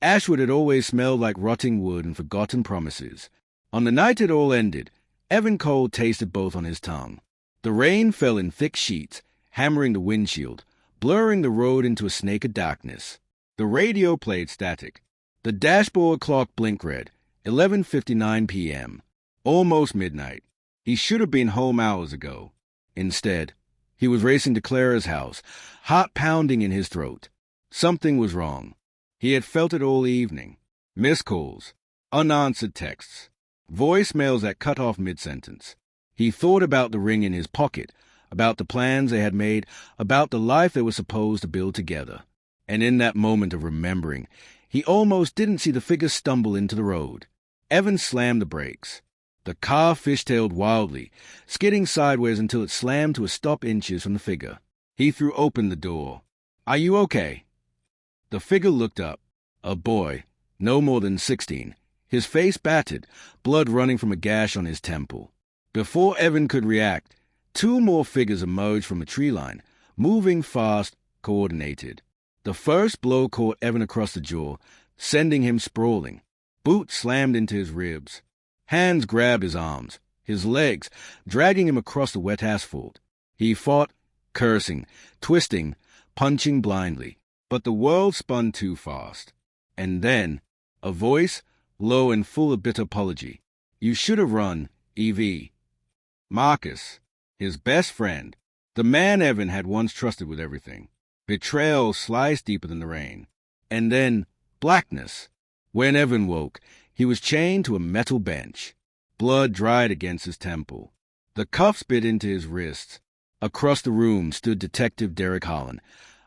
Ashwood had always smelled like rotting wood and forgotten promises. On the night it all ended, Evan Cole tasted both on his tongue. The rain fell in thick sheets, hammering the windshield, blurring the road into a snake of darkness. The radio played static. The dashboard clock blinked red, 11:59 p.m. Almost midnight. He should have been home hours ago. Instead, he was racing to Clara's house, heart pounding in his throat. Something was wrong. He had felt it all evening. Missed calls, unanswered texts, voicemails that cut off mid-sentence. He thought about the ring in his pocket, about the plans they had made, about the life they were supposed to build together. And in that moment of remembering, he almost didn't see the figure stumble into the road. Evan slammed the brakes. The car fishtailed wildly, skidding sideways until it slammed to a stop inches from the figure. He threw open the door. "Are you okay?" The figure looked up. A boy, no more than 16, his face battered, blood running from a gash on his temple. Before Evan could react, two more figures emerged from a tree line, moving fast, coordinated. The first blow caught Evan across the jaw, sending him sprawling. Boots slammed into his ribs. Hands grabbed his arms, his legs, dragging him across the wet asphalt. He fought, cursing, twisting, punching blindly. But the world spun too fast. And then, a voice, low and full of bitter apology. "You should have run, E.V." Marcus, his best friend, the man Evan had once trusted with everything. Betrayal sliced deeper than the rain. And then, blackness. When Evan woke, he was chained to a metal bench. Blood dried against his temple. The cuffs bit into his wrists. Across the room stood Detective Derek Holland,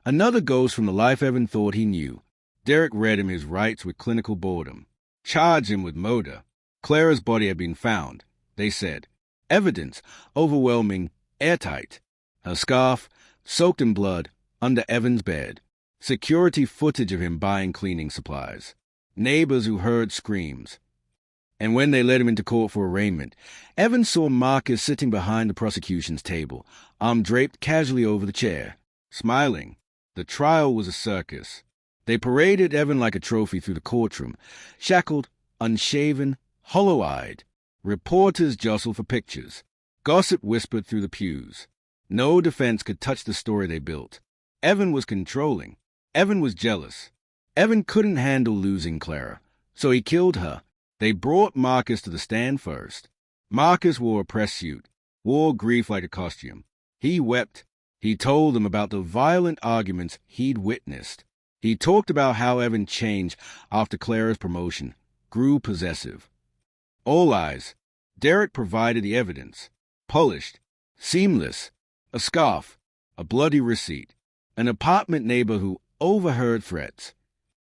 another ghost from the life Evan thought he knew. Derek read him his rights with clinical boredom. Charged him with murder. Clara's body had been found, they said. Evidence, overwhelming, airtight. Her scarf, soaked in blood, under Evan's bed. Security footage of him buying cleaning supplies. Neighbors who heard screams. And when they led him into court for arraignment, Evan saw Marcus sitting behind the prosecution's table, arm draped casually over the chair, smiling. The trial was a circus. They paraded Evan like a trophy through the courtroom, shackled, unshaven, hollow-eyed. Reporters jostled for pictures. Gossip whispered through the pews. No defense could touch the story they built. Evan was controlling. Evan was jealous. Evan couldn't handle losing Clara, so he killed her. They brought Marcus to the stand first. Marcus wore a press suit, wore grief like a costume. He wept. He told them about the violent arguments he'd witnessed. He talked about how Evan changed after Clara's promotion, grew possessive. All eyes. Derek provided the evidence. Polished, seamless, a scarf, a bloody receipt, an apartment neighbor who overheard threats.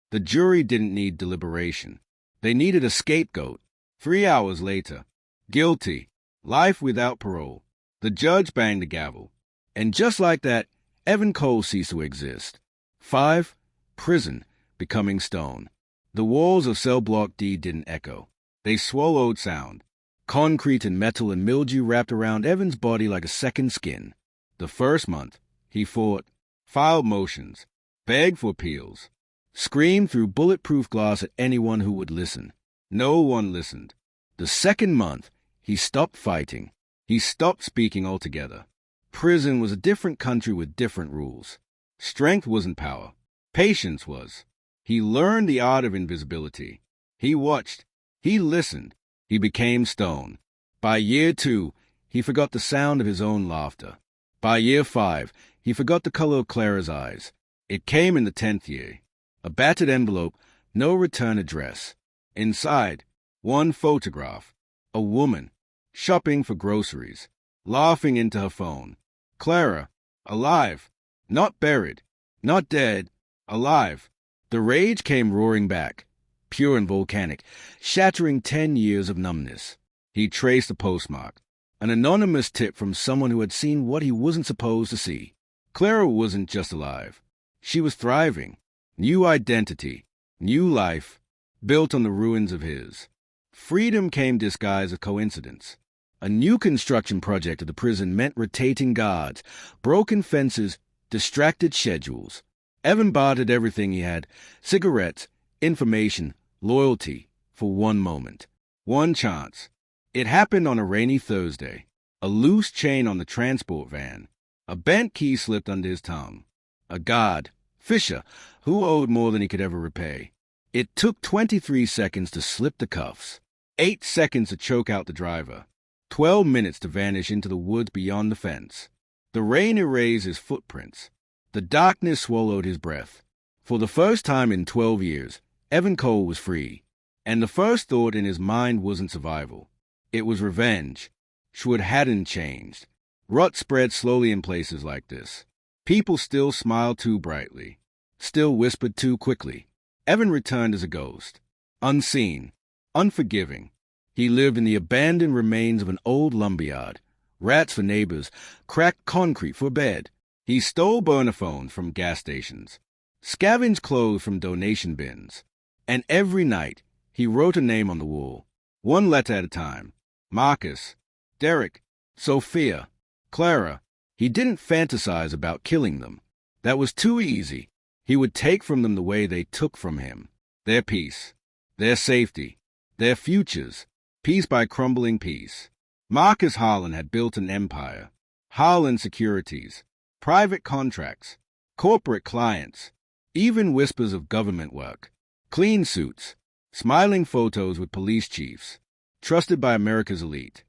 The jury didn't need deliberation. They needed a scapegoat. 3 hours later, guilty, life without parole. The judge banged the gavel. And just like that, Evan Cole ceased to exist. 5. Prison, becoming stone. The walls of cell block D didn't echo. They swallowed sound. Concrete and metal and mildew wrapped around Evan's body like a second skin. The first month, he fought, filed motions, begged for appeals, screamed through bulletproof glass at anyone who would listen. No one listened. The second month, he stopped fighting. He stopped speaking altogether. Prison was a different country with different rules. Strength wasn't power. Patience was. He learned the art of invisibility. He watched. He listened. He became stone. By year 2, he forgot the sound of his own laughter. By year 5, he forgot the color of Clara's eyes. It came in the 10th year. A battered envelope, no return address. Inside, one photograph. A woman, shopping for groceries, laughing into her phone. Clara, alive, not buried, not dead, alive. The rage came roaring back, pure and volcanic, shattering 10 years of numbness. He traced the postmark, an anonymous tip from someone who had seen what he wasn't supposed to see. Clara wasn't just alive. She was thriving. New identity, new life, built on the ruins of his. Freedom came disguised as coincidence. A new construction project of the prison meant rotating guards, broken fences, distracted schedules. Evan bartered everything he had, cigarettes, information, loyalty, for one moment. One chance. It happened on a rainy Thursday. A loose chain on the transport van. A bent key slipped under his tongue. A guard, Fisher, who owed more than he could ever repay. It took 23 seconds to slip the cuffs, 8 seconds to choke out the driver, 12 minutes to vanish into the woods beyond the fence. The rain erased his footprints. The darkness swallowed his breath. For the first time in 12 years, Evan Cole was free. And the first thought in his mind wasn't survival. It was revenge. Schwood hadn't changed. Rut spread slowly in places like this. People still smiled too brightly, still whispered too quickly. Evan returned as a ghost, unseen, unforgiving. He lived in the abandoned remains of an old lumberyard, rats for neighbors, cracked concrete for a bed. He stole burner phones from gas stations, scavenged clothes from donation bins, and every night he wrote a name on the wall, one letter at a time. Marcus, Derek, Sophia, Clara. He didn't fantasize about killing them. That was too easy. He would take from them the way they took from him. Their peace, their safety, their futures, piece by crumbling piece. Marcus Harlan had built an empire. Harlan Securities, private contracts, corporate clients, even whispers of government work, clean suits, smiling photos with police chiefs, trusted by America's elite.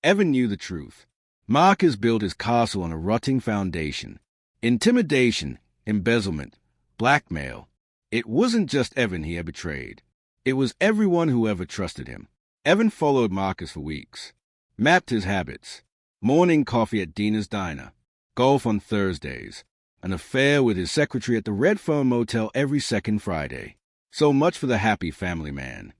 Evan knew the truth. Marcus built his castle on a rotting foundation. Intimidation, embezzlement, blackmail. It wasn't just Evan he had betrayed. It was everyone who ever trusted him. Evan followed Marcus for weeks, mapped his habits. Morning coffee at Dina's Diner, golf on Thursdays, an affair with his secretary at the Red Phone Motel every second Friday. So much for the happy family man.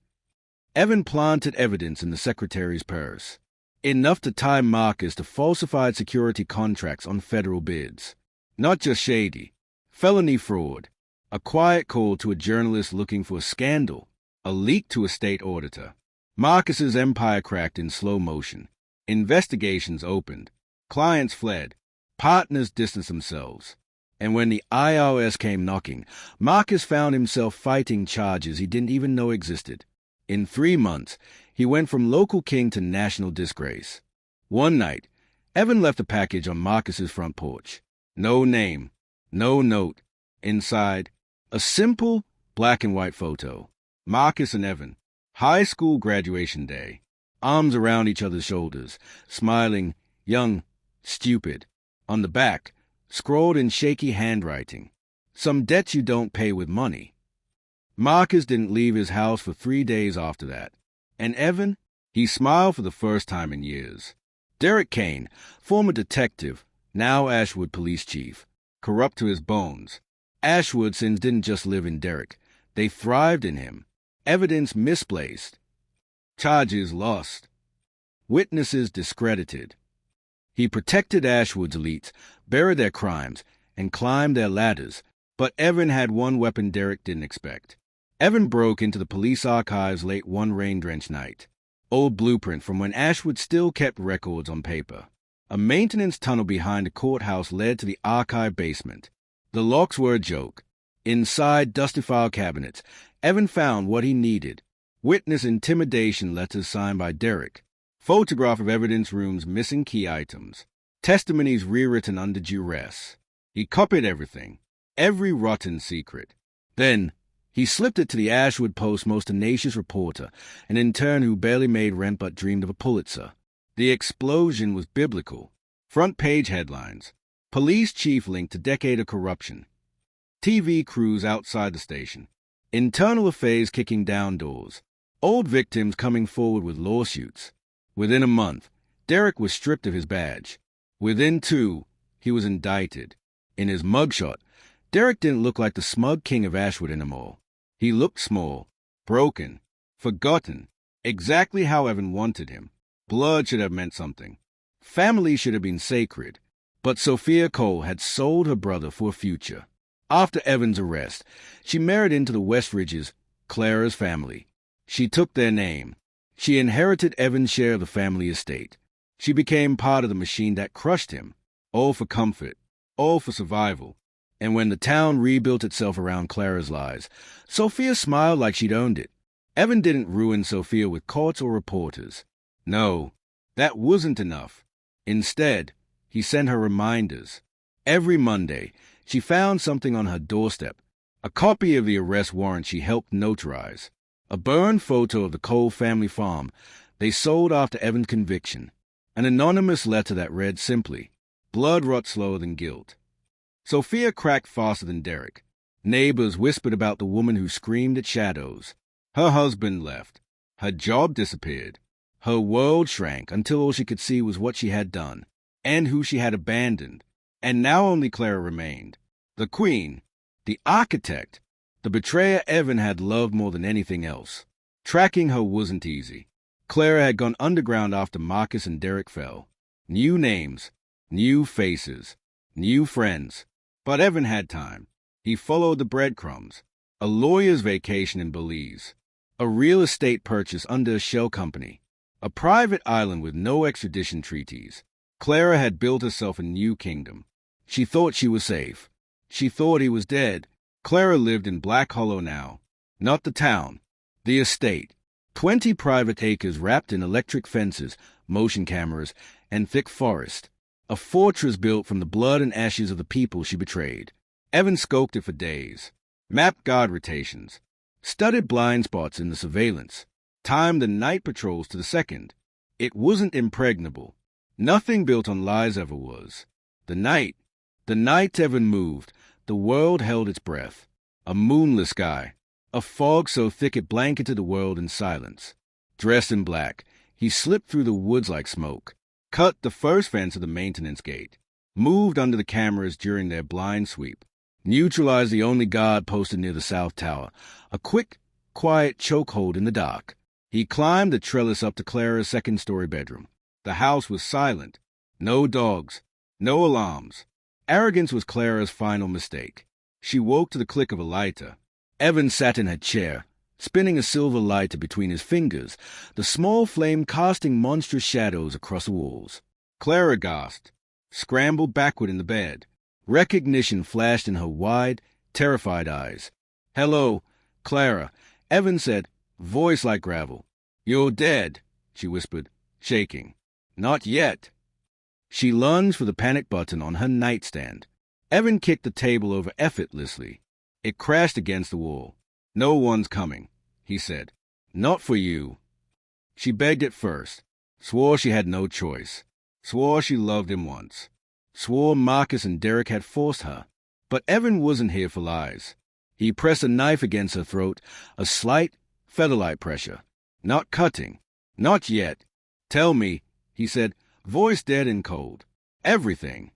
Evan planted evidence in the secretary's purse. Enough to tie Marcus to falsified security contracts on federal bids. Not just shady. Felony fraud. A quiet call to a journalist looking for a scandal. A leak to a state auditor. Marcus's empire cracked in slow motion. Investigations opened. Clients fled. Partners distanced themselves. And when the IRS came knocking, Marcus found himself fighting charges he didn't even know existed. In 3 months, he went from local king to national disgrace. One night, Evan left a package on Marcus's front porch. No name, no note. Inside, a simple black and white photo. Marcus and Evan, high school graduation day, arms around each other's shoulders, smiling, young, stupid. On the back, scrawled in shaky handwriting, some debts you don't pay with money. Marcus didn't leave his house for 3 days after that. And Evan, he smiled for the first time in years. Derek Kane, former detective, now Ashwood police chief, corrupt to his bones. Ashwood sins didn't just live in Derek. They thrived in him. Evidence misplaced. Charges lost. Witnesses discredited. He protected Ashwood's elites, buried their crimes, and climbed their ladders. But Evan had one weapon Derek didn't expect. Evan broke into the police archives late one rain-drenched night. Old blueprint from when Ashwood still kept records on paper. A maintenance tunnel behind the courthouse led to the archive basement. The locks were a joke. Inside dusty file cabinets, Evan found what he needed. Witness intimidation letters signed by Derek. Photograph of evidence rooms missing key items. Testimonies rewritten under duress. He copied everything. Every rotten secret. Then, he slipped it to the Ashwood Post's most tenacious reporter, an intern who barely made rent but dreamed of a Pulitzer. The explosion was biblical. Front-page headlines. Police chief linked to decade of corruption. TV crews outside the station. Internal affairs kicking down doors. Old victims coming forward with lawsuits. Within a month, Derek was stripped of his badge. Within 2, he was indicted. In his mugshot, Derek didn't look like the smug king of Ashwood anymore. He looked small, broken, forgotten, exactly how Evan wanted him. Blood should have meant something. Family should have been sacred. But Sophia Cole had sold her brother for a future. After Evan's arrest, she married into the Westridges, Clara's family. She took their name. She inherited Evan's share of the family estate. She became part of the machine that crushed him, all for comfort, all for survival. And when the town rebuilt itself around Clara's lies, Sophia smiled like she'd owned it. Evan didn't ruin Sophia with courts or reporters. No, that wasn't enough. Instead, he sent her reminders. Every Monday, she found something on her doorstep, a copy of the arrest warrant she helped notarize, a burned photo of the Cole family farm they sold after Evan's conviction, an anonymous letter that read simply, "Blood rots slower than guilt." Sophia cracked faster than Derek. Neighbors whispered about the woman who screamed at shadows. Her husband left. Her job disappeared. Her world shrank until all she could see was what she had done, and who she had abandoned. And now only Clara remained. The queen, the architect, the betrayer Evan had loved more than anything else. Tracking her wasn't easy. Clara had gone underground after Marcus and Derek fell. New names, new faces, new friends. But Evan had time. He followed the breadcrumbs. A lawyer's vacation in Belize. A real estate purchase under a shell company. A private island with no extradition treaties. Clara had built herself a new kingdom. She thought she was safe. She thought he was dead. Clara lived in Black Hollow now. Not the town. The estate. 20 private acres wrapped in electric fences, motion cameras, and thick forest. A fortress built from the blood and ashes of the people she betrayed. Evan scoped it for days. Mapped guard rotations. Studied blind spots in the surveillance. Timed the night patrols to the second. It wasn't impregnable. Nothing built on lies ever was. The night Evan moved, the world held its breath. A moonless sky. A fog so thick it blanketed the world in silence. Dressed in black, he slipped through the woods like smoke. Cut the first fence of the maintenance gate, moved under the cameras during their blind sweep, neutralized the only guard posted near the South Tower, a quick, quiet chokehold in the dark. He climbed the trellis up to Clara's second-story bedroom. The house was silent. No dogs, no alarms. Arrogance was Clara's final mistake. She woke to the click of a lighter. Evan sat in her chair, spinning a silver lighter between his fingers, the small flame casting monstrous shadows across the walls. Clara gasped, scrambled backward in the bed. Recognition flashed in her wide, terrified eyes. "Hello, Clara," Evan said, voice like gravel. "You're dead," she whispered, shaking. "Not yet." She lunged for the panic button on her nightstand. Evan kicked the table over effortlessly. It crashed against the wall. "No one's coming," he said. "Not for you." She begged at first, swore she had no choice, swore she loved him once, swore Marcus and Derek had forced her. But Evan wasn't here for lies. He pressed a knife against her throat, a slight, feather-light pressure. Not cutting. Not yet. "Tell me," he said, voice dead and cold. "Everything."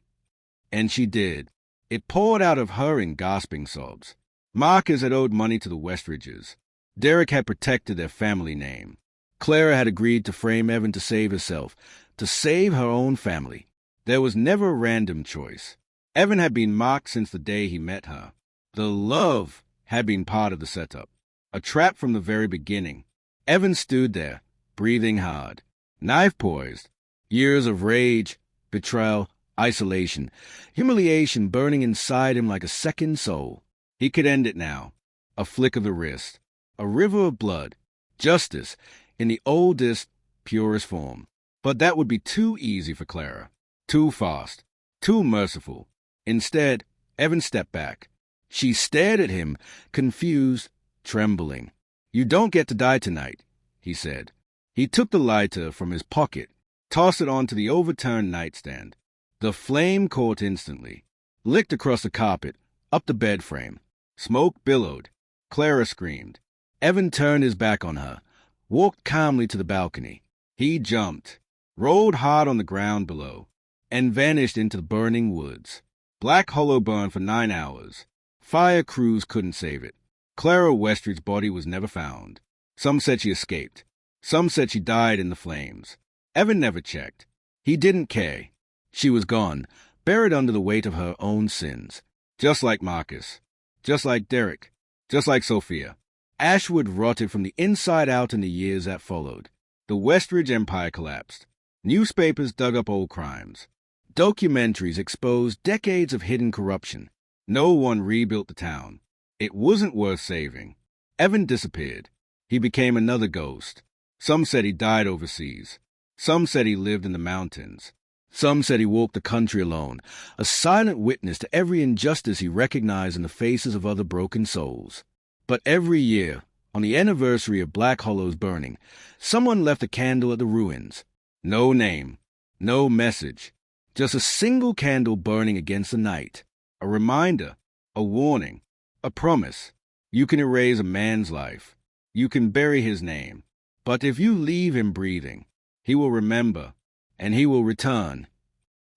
And she did. It poured out of her in gasping sobs. Marcus had owed money to the Westridges. Derek had protected their family name. Clara had agreed to frame Evan to save herself, to save her own family. There was never a random choice. Evan had been marked since the day he met her. The love had been part of the setup. A trap from the very beginning. Evan stood there, breathing hard, knife poised. Years of rage, betrayal, isolation, humiliation burning inside him like a second soul. He could end it now. A flick of the wrist. A river of blood. Justice in the oldest, purest form. But that would be too easy for Clara. Too fast. Too merciful. Instead, Evan stepped back. She stared at him, confused, trembling. "You don't get to die tonight," he said. He took the lighter from his pocket, tossed it onto the overturned nightstand. The flame caught instantly, licked across the carpet, up the bed frame. Smoke billowed. Clara screamed. Evan turned his back on her, walked calmly to the balcony. He jumped, rolled hard on the ground below, and vanished into the burning woods. Black Hollow burned for 9 hours. Fire crews couldn't save it. Clara Westridge's body was never found. Some said she escaped. Some said she died in the flames. Evan never checked. He didn't care. She was gone, buried under the weight of her own sins. Just like Marcus. Just like Derek. Just like Sophia. Ashwood rotted from the inside out in the years that followed. The Westridge Empire collapsed. Newspapers dug up old crimes. Documentaries exposed decades of hidden corruption. No one rebuilt the town. It wasn't worth saving. Evan disappeared. He became another ghost. Some said he died overseas. Some said he lived in the mountains. Some said he walked the country alone, a silent witness to every injustice he recognized in the faces of other broken souls. But every year, on the anniversary of Black Hollow's burning, someone left a candle at the ruins. No name, no message, just a single candle burning against the night. A reminder, a warning, a promise. You can erase a man's life. You can bury his name. But if you leave him breathing, he will remember, and he will return.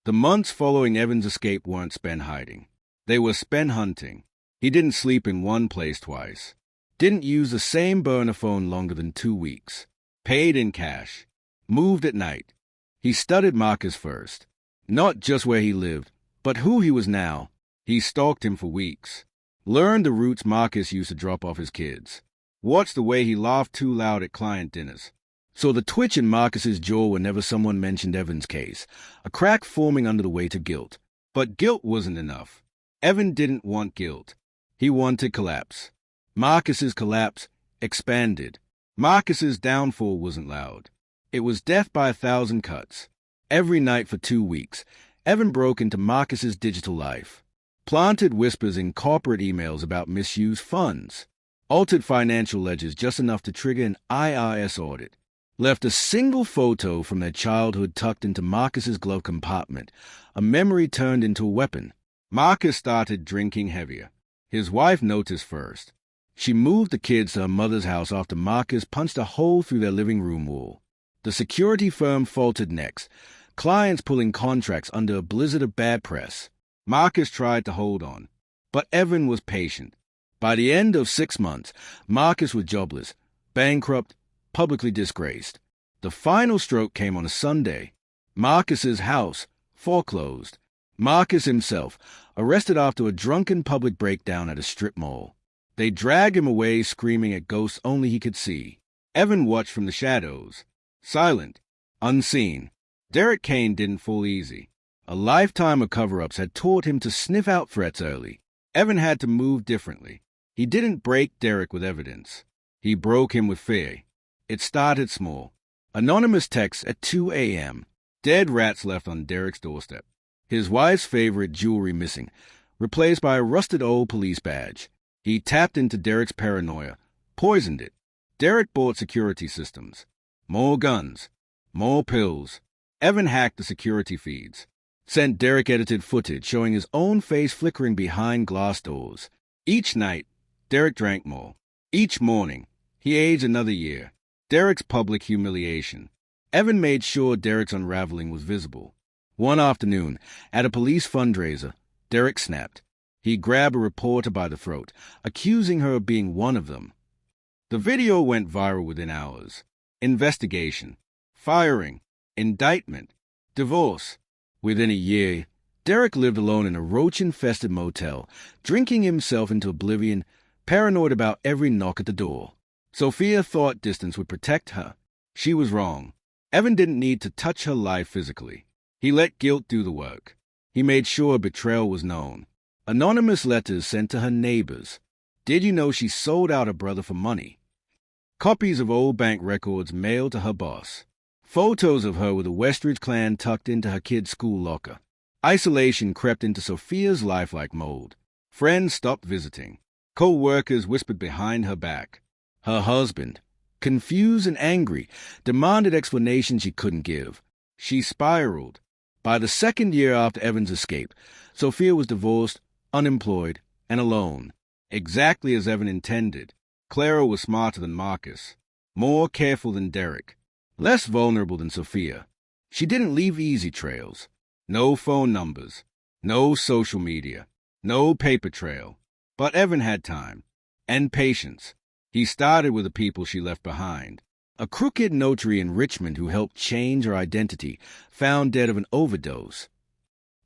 The months following Evan's escape weren't spent hiding. They were spent hunting. He didn't sleep in one place twice. Didn't use the same burner phone longer than 2 weeks. Paid in cash. Moved at night. He studied Marcus first. Not just where he lived, but who he was now. He stalked him for weeks. Learned the routes Marcus used to drop off his kids. Watched the way he laughed too loud at client dinners. So the twitch in Marcus's jaw whenever someone mentioned Evan's case, a crack forming under the weight of guilt. But guilt wasn't enough. Evan didn't want guilt. He wanted collapse. Marcus's collapse expanded. Marcus's downfall wasn't loud. It was death by 1,000 cuts. Every night for 2 weeks, Evan broke into Marcus's digital life. Planted whispers in corporate emails about misused funds. Altered financial ledgers just enough to trigger an IRS audit. Left a single photo from their childhood tucked into Marcus's glove compartment, a memory turned into a weapon. Marcus started drinking heavier. His wife noticed first. She moved the kids to her mother's house after Marcus punched a hole through their living room wall. The security firm faltered next, clients pulling contracts under a blizzard of bad press. Marcus tried to hold on, but Evan was patient. By the end of 6 months, Marcus was jobless, bankrupt, publicly disgraced. The final stroke came on a Sunday. Marcus's house foreclosed. Marcus himself arrested after a drunken public breakdown at a strip mall. They dragged him away screaming at ghosts only he could see. Evan watched from the shadows, silent, unseen. Derek Kane didn't fall easy. A lifetime of cover-ups had taught him to sniff out threats early. Evan had to move differently. He didn't break Derek with evidence. He broke him with fear. It started small. Anonymous texts at 2 a.m. Dead rats left on Derek's doorstep. His wife's favorite jewelry missing, replaced by a rusted old police badge. He tapped into Derek's paranoia, poisoned it. Derek bought security systems. More guns. More pills. Evan hacked the security feeds. Sent Derek edited footage showing his own face flickering behind glass doors. Each night, Derek drank more. Each morning, he aged another year. Derek's public humiliation. Evan made sure Derek's unraveling was visible. One afternoon, at a police fundraiser, Derek snapped. He grabbed a reporter by the throat, accusing her of being one of them. The video went viral within hours. Investigation. Firing. Indictment. Divorce. Within a year, Derek lived alone in a roach-infested motel, drinking himself into oblivion, paranoid about every knock at the door. Sophia thought distance would protect her. She was wrong. Evan didn't need to touch her life physically. He let guilt do the work. He made sure betrayal was known. Anonymous letters sent to her neighbors. Did you know she sold out her brother for money? Copies of old bank records mailed to her boss. Photos of her with the Westridge clan tucked into her kid's school locker. Isolation crept into Sophia's life like mold. Friends stopped visiting. Co-workers whispered behind her back. Her husband, confused and angry, demanded explanations she couldn't give. She spiraled. By the second year after Evan's escape, Sophia was divorced, unemployed, and alone. Exactly as Evan intended. Clara was smarter than Marcus, more careful than Derek, less vulnerable than Sophia. She didn't leave easy trails. No phone numbers, no social media, no paper trail. But Evan had time and patience. He started with the people she left behind. A crooked notary in Richmond who helped change her identity, found dead of an overdose.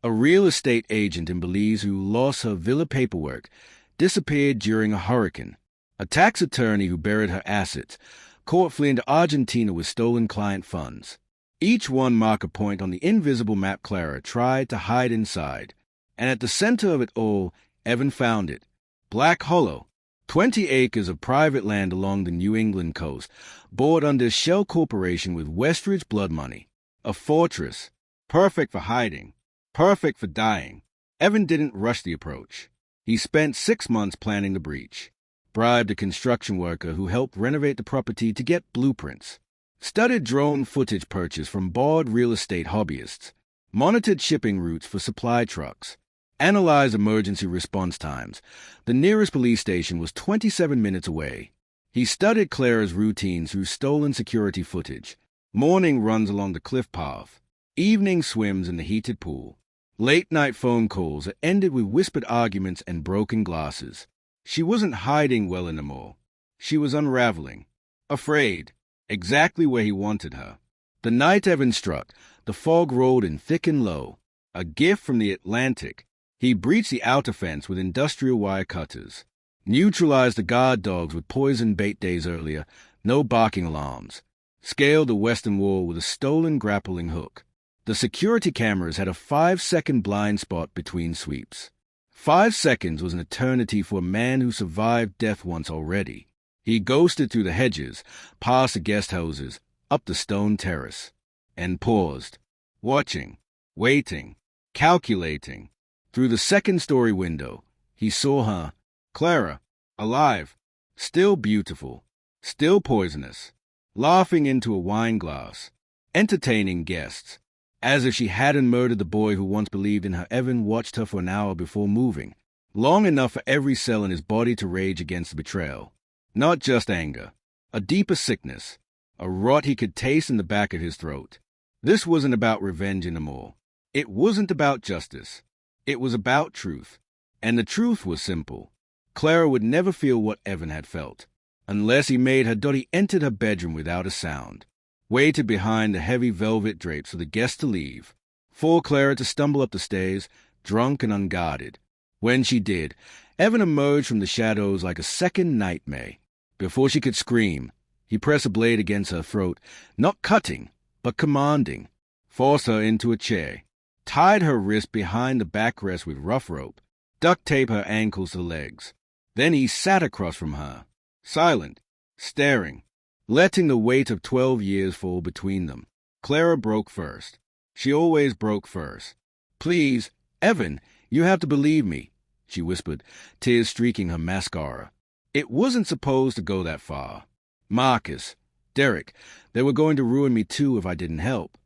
A real estate agent in Belize who lost her villa paperwork, disappeared during a hurricane. A tax attorney who buried her assets, caught fleeing to Argentina with stolen client funds. Each one marked a point on the invisible map Clara tried to hide inside. And at the center of it all, Evan found it. Black Hollow. 20 acres of private land along the New England coast, bought under Shell Corporation with Westridge blood money. A fortress. Perfect for hiding. Perfect for dying. Evan didn't rush the approach. He spent 6 months planning the breach. Bribed a construction worker who helped renovate the property to get blueprints. Studied drone footage purchased from bored real estate hobbyists. Monitored shipping routes for supply trucks. Analyzed emergency response times. The nearest police station was 27 minutes away. He studied Clara's routines through stolen security footage. Morning runs along the cliff path. Evening swims in the heated pool. Late-night phone calls that ended with whispered arguments and broken glasses. She wasn't hiding well anymore. She was unraveling. Afraid. Exactly where he wanted her. The night Evan struck, the fog rolled in thick and low. A gift from the Atlantic. He breached the outer fence with industrial wire cutters. Neutralized the guard dogs with poison bait days earlier. No barking alarms. Scaled the western wall with a stolen grappling hook. The security cameras had a 5-second blind spot between sweeps. 5 seconds was an eternity for a man who survived death once already. He ghosted through the hedges, past the guest houses, up the stone terrace, and paused, watching, waiting, calculating. Through the second-story window, he saw her, Clara, alive, still beautiful, still poisonous, laughing into a wine glass, entertaining guests. As if she hadn't murdered the boy who once believed in her, Evan watched her for an hour before moving, long enough for every cell in his body to rage against the betrayal. Not just anger, a deeper sickness, a rot he could taste in the back of his throat. This wasn't about revenge anymore. It wasn't about justice. It was about truth. And the truth was simple. Clara would never feel what Evan had felt, unless he made her Dottie entered her bedroom without a sound. Waited behind the heavy velvet drapes for the guests to leave, for Clara to stumble up the stairs, drunk and unguarded. When she did, Evan emerged from the shadows like a second nightmare. Before she could scream, he pressed a blade against her throat, not cutting, but commanding, forced her into a chair, tied her wrist behind the backrest with rough rope, duct taped her ankles to legs. Then he sat across from her, silent, staring, letting the weight of 12 years fall between them. Clara broke first. She always broke first. "Please, Evan, you have to believe me," she whispered, tears streaking her mascara. "It wasn't supposed to go that far. Marcus, Derek, they were going to ruin me too if I didn't help."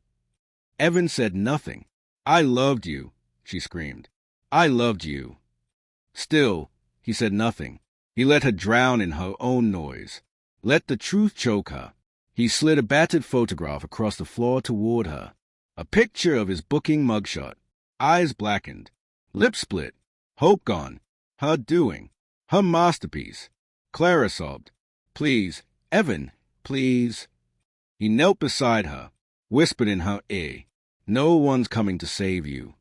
Evan said nothing. "I loved you," she screamed. "I loved you." Still, he said nothing. He let her drown in her own noise. Let the truth choke her. He slid a battered photograph across the floor toward her. A picture of his booking mugshot. Eyes blackened. Lips split. Hope gone. Her doing. Her masterpiece. Clara sobbed. "Please, Evan, please." He knelt beside her, whispered in her ear, "No one's coming to save you."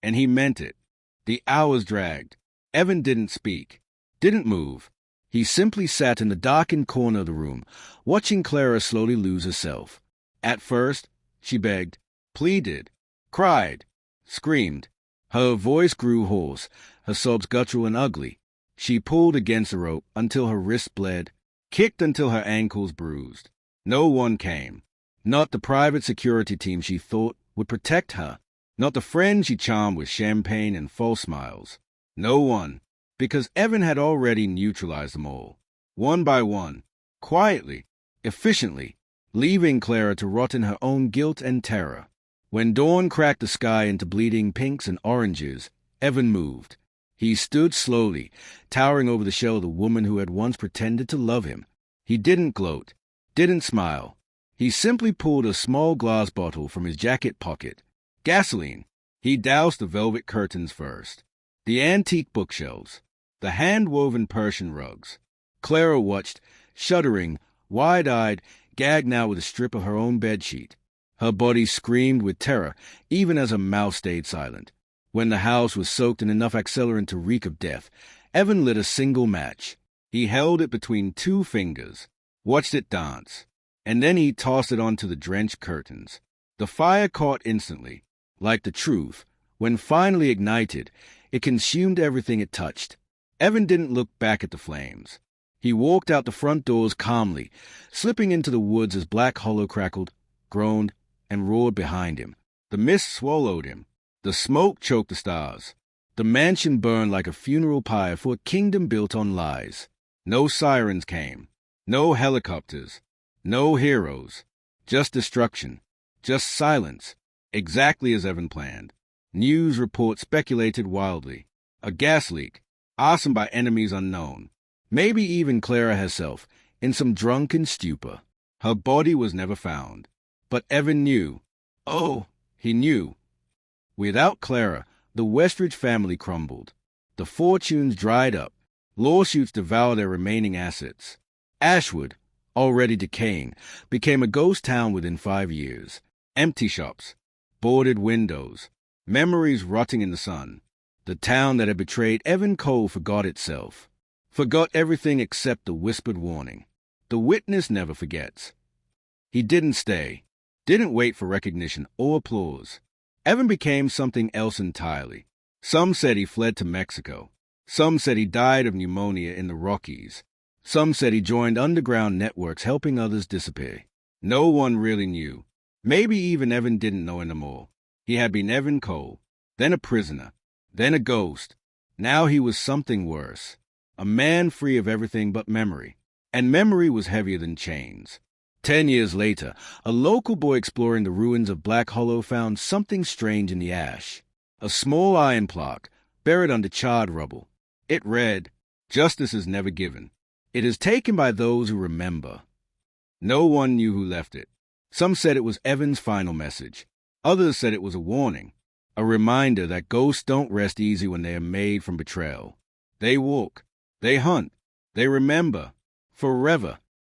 And he meant it. The hours dragged. Evan didn't speak. Didn't move. He simply sat in the darkened corner of the room, watching Clara slowly lose herself. At first, she begged, pleaded, cried, screamed. Her voice grew hoarse, her sobs guttural and ugly. She pulled against the rope until her wrists bled, kicked until her ankles bruised. No one came. Not the private security team she thought would protect her. Not the friends she charmed with champagne and false smiles. No one. Because Evan had already neutralized them all, one by one, quietly, efficiently, leaving Clara to rot in her own guilt and terror. When dawn cracked the sky into bleeding pinks and oranges, Evan moved. He stood slowly, towering over the shell of the woman who had once pretended to love him. He didn't gloat, didn't smile. He simply pulled a small glass bottle from his jacket pocket. Gasoline. He doused the velvet curtains first. The antique bookshelves. The hand-woven Persian rugs. Clara watched, shuddering, wide-eyed, gagged now with a strip of her own bedsheet. Her body screamed with terror, even as her mouth stayed silent. When the house was soaked in enough accelerant to reek of death, Evan lit a single match. He held it between 2 fingers, watched it dance, and then he tossed it onto the drenched curtains. The fire caught instantly, like the truth, When finally ignited, it consumed everything it touched. Evan didn't look back at the flames. He walked out the front doors calmly, slipping into the woods as Black Hollow crackled, groaned, and roared behind him. The mist swallowed him. The smoke choked the stars. The mansion burned like a funeral pyre for a kingdom built on lies. No sirens came. No helicopters. No heroes. Just destruction. Just silence. Exactly as Evan planned. News reports speculated wildly. A gas leak. Arson by enemies unknown. Maybe even Clara herself, in some drunken stupor. Her body was never found. But Evan knew. Oh, he knew. Without Clara, the Westridge family crumbled. The fortunes dried up. Lawsuits devoured their remaining assets. Ashwood, already decaying, became a ghost town within 5 years. Empty shops, boarded windows, memories rotting in the sun. The town that had betrayed Evan Cole forgot itself. Forgot everything except the whispered warning. The witness never forgets. He didn't stay. Didn't wait for recognition or applause. Evan became something else entirely. Some said he fled to Mexico. Some said he died of pneumonia in the Rockies. Some said he joined underground networks helping others disappear. No one really knew. Maybe even Evan didn't know anymore. He had been Evan Cole, then a prisoner, then a ghost. Now he was something worse. A man free of everything but memory. And memory was heavier than chains. 10 years later, a local boy exploring the ruins of Black Hollow found something strange in the ash. A small iron plaque, buried under charred rubble. It read, "Justice is never given. It is taken by those who remember." No one knew who left it. Some said it was Evan's final message. Others said it was a warning, a reminder that ghosts don't rest easy when they are made from betrayal. They walk, they hunt, they remember, forever.